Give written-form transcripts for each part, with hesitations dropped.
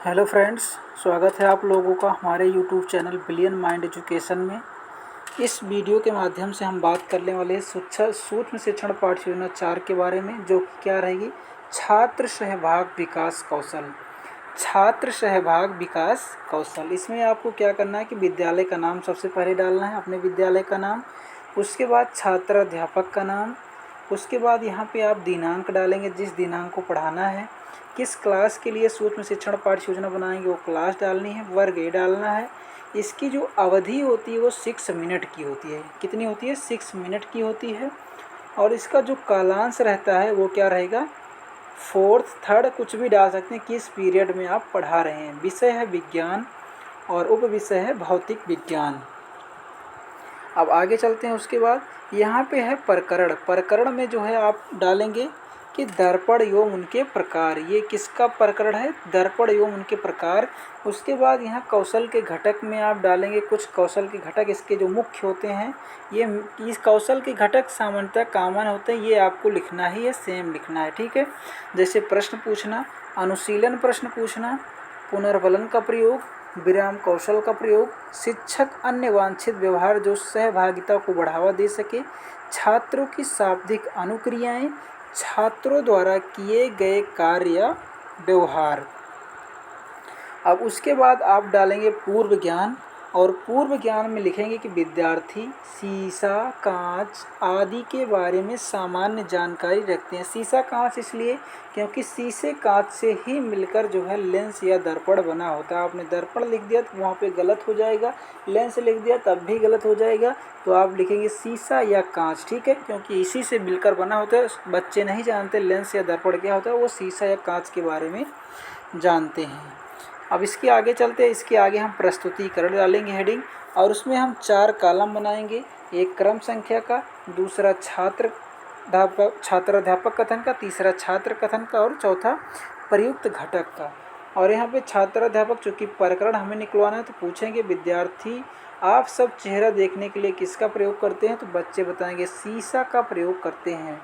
Hello friends, स्वागत है आप लोगों का हमारे YouTube channel brilliant mind education में। इस वीडियो के माध्यम से हम बात करने वाले हैं सूक्ष्म शिक्षण पाठ्य योजना 4 के बारे में, जो कि क्या रहेगी, छात्र सहभाग विकास कौशल। छात्र सहभाग विकास कौशल, इसमें आपको क्या करना है कि विद्यालय का नाम सबसे पहले डालना है, अपने विद्यालय का नाम। उसके बाद छात्र अध्यापक का नाम। उसके बाद यहाँ पे आप दिनांक डालेंगे, जिस दिनांक को पढ़ाना है। किस क्लास के लिए सूक्ष्म शिक्षण पाठ्य योजना बनाएंगे वो क्लास डालनी है, वर्ग ए डालना है। इसकी जो अवधि होती है वो 6 मिनट की होती है। कितनी होती है? 6 मिनट की होती है। और इसका जो कालांश रहता है वो क्या रहेगा, 4th 3rd कुछ भी डाल सकते हैं, किस पीरियड में आप पढ़ा रहे हैं। विषय है विज्ञान और उप विषय है भौतिक विज्ञान। अब आगे चलते हैं। उसके बाद यहाँ पे है प्रकरण। प्रकरण में जो है आप डालेंगे कि दर्पण एवं उनके प्रकार। ये किसका प्रकरण है? दर्पण एवं उनके प्रकार। उसके बाद यहाँ कौशल के घटक में आप डालेंगे कुछ कौशल के घटक, इसके जो मुख्य होते हैं। ये इस कौशल के घटक सामान्यतः कॉमन होते हैं, ये आपको लिखना ही है, सेम लिखना है, ठीक है। जैसे प्रश्न पूछना, अनुशीलन प्रश्न पूछना, पुनर्बलन का प्रयोग, विराम कौशल का प्रयोग, शिक्षक अन्य वांछित व्यवहार जो सहभागिता को बढ़ावा दे सके, छात्रों की शाब्दिक अनुक्रियाएं, छात्रों द्वारा किए गए कार्य या व्यवहार। अब उसके बाद आप डालेंगे पूर्व ज्ञान, और पूर्व ज्ञान में लिखेंगे कि विद्यार्थी शीशा, कांच आदि के बारे में सामान्य जानकारी रखते हैं। शीशा कांच इसलिए क्योंकि शीशे कांच से ही मिलकर जो है लेंस या दर्पण बना होता है। आपने दर्पण लिख दिया तो वहाँ पे गलत हो जाएगा, लेंस लिख दिया तब भी गलत हो जाएगा, तो आप लिखेंगे शीशा या कांच, ठीक है, क्योंकि इसी से मिलकर बना होता है। बच्चे नहीं जानते लेंस या दर्पण क्या होता है, वो शीशा या कांच के बारे में जानते हैं। अब इसके आगे चलते हैं। इसके आगे हम प्रस्तुतिकरण डालेंगे, हेडिंग, और उसमें हम 4 कॉलम बनाएंगे। एक क्रम संख्या का, दूसरा छात्र अध्यापक कथन का, तीसरा छात्र कथन का, और चौथा प्रयुक्त घटक का। और यहाँ पे छात्र अध्यापक चूँकि प्रकरण हमें निकलवाना है तो पूछेंगे विद्यार्थी आप सब चेहरा देखने के लिए किसका प्रयोग करते हैं, तो बच्चे बताएंगे शीशा का प्रयोग करते हैं।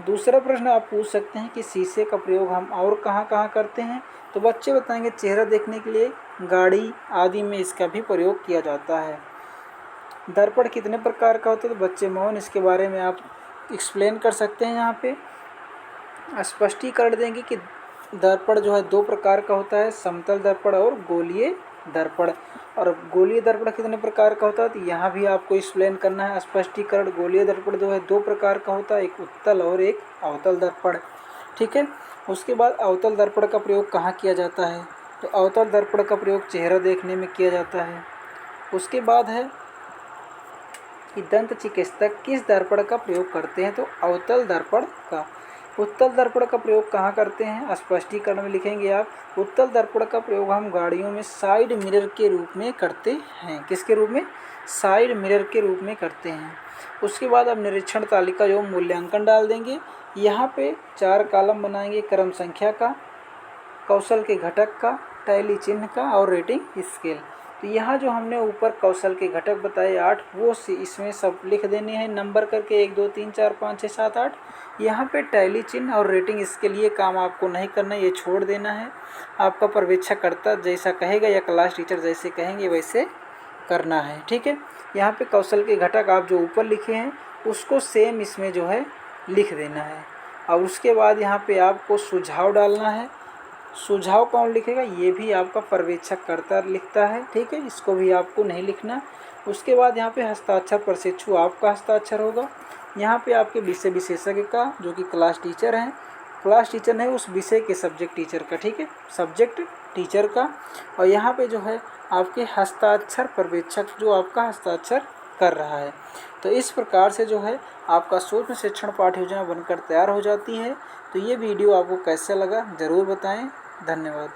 दूसरा प्रश्न आप पूछ सकते हैं कि शीशे का प्रयोग हम और कहाँ कहाँ करते हैं, तो बच्चे बताएंगे चेहरा देखने के लिए गाड़ी आदि में इसका भी प्रयोग किया जाता है। दर्पण कितने प्रकार का होता है, तो बच्चे मौन इसके बारे में आप एक्सप्लेन कर सकते हैं। यहाँ पे स्पष्टीकरण देंगे कि दर्पण जो है 2 प्रकार का होता है, समतल दर्पण और गोलीय दर्पण। और गोलीय दर्पण कितने प्रकार का होता है, तो यहाँ भी आपको एक्सप्लेन करना है। स्पष्टीकरण, गोलीय दर्पण जो है 2 प्रकार का होता है, एक उत्तल और एक अवतल दर्पण, ठीक है। उसके बाद अवतल दर्पण का प्रयोग कहाँ किया जाता है, तो अवतल दर्पण का प्रयोग चेहरा देखने में किया जाता है। उसके बाद है कि दंत चिकित्सक किस दर्पण का प्रयोग करते हैं, तो अवतल दर्पण का। उत्तल दर्पण का प्रयोग कहाँ करते हैं, स्पष्टीकरण में लिखेंगे आप उत्तल दर्पण का प्रयोग हम गाड़ियों में साइड मिरर के रूप में करते हैं। किसके रूप में? साइड मिरर के रूप में करते हैं। उसके बाद अब निरीक्षण तालिका एवं मूल्यांकन डाल देंगे। यहाँ पे 4 कॉलम बनाएंगे, क्रम संख्या का, कौशल के घटक का, टैली चिन्ह का, और रेटिंग स्केल। तो यहाँ जो हमने ऊपर कौशल के घटक बताए 8, वो इसमें सब लिख देने हैं नंबर करके 1 2 3 4 5 6 7 8। यहाँ पे टैली चिन्ह और रेटिंग इसके लिए काम आपको नहीं करना, ये छोड़ देना है। आपका पर्यवेक्षकर्ता जैसा कहेगा या क्लास टीचर जैसे कहेंगे वैसे करना है, ठीक है। यहाँ पे कौशल के घटक आप जो ऊपर लिखे हैं उसको सेम इसमें जो है लिख देना है। और उसके बाद यहाँ पे आपको सुझाव डालना है। सुझाव कौन लिखेगा, ये भी आपका पर्यवेक्षककर्ता लिखता है, ठीक है, इसको भी आपको नहीं लिखना। उसके बाद यहाँ पे हस्ताक्षर प्रशिक्षु आपका हस्ताक्षर होगा। यहाँ पे आपके विषय विशेषज्ञ का, जो कि क्लास टीचर हैं, क्लास टीचर नहीं उस विषय के सब्जेक्ट टीचर का, ठीक है, सब्जेक्ट टीचर का। और यहाँ पे जो है आपके हस्ताक्षर पर्यवेक्षक जो आपका हस्ताक्षर कर रहा है। तो इस प्रकार से जो है आपका सूक्ष्म शिक्षण पाठ्य योजना बनकर तैयार हो जाती है। तो ये वीडियो आपको कैसा लगा ज़रूर बताएं। धन्यवाद।